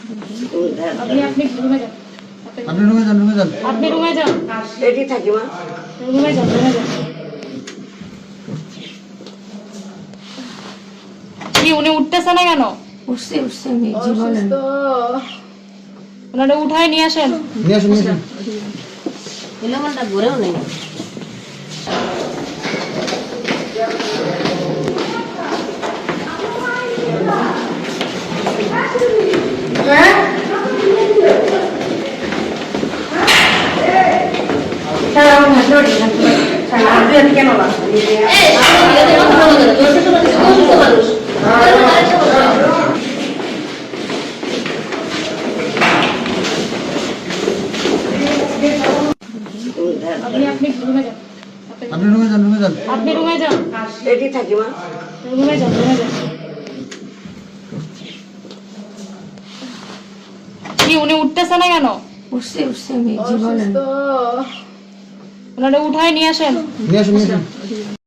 আপনি আপনি রুমে যান। আপনি রুমে যান, রুমে যান। আপনি রুমে যান। রেডি থাকি মা। রুমে যান, রুমে যান। কি উনি উঠতেছে না কেন? উঠছে উঠছে আমি জীবনে ওনারে উঠায় নিয়ে আসেন। নিয়ে আসুন, নিয়ে আসুন। এলামানটা ঘুরেও নেই। আপনি আপনি রুমে যান। আপনি রুমে যান, রুমে যান। আপনি রুমে যান। রেডি থাকি মা। রুমে যান, রুমে যান। কি উনি উঠতেছে না কেন? উঠছে উঠছে আমি জীবনে ওনারে উঠায় নিয়ে আসেন। নিয়ে আসুন, নিয়ে আসুন।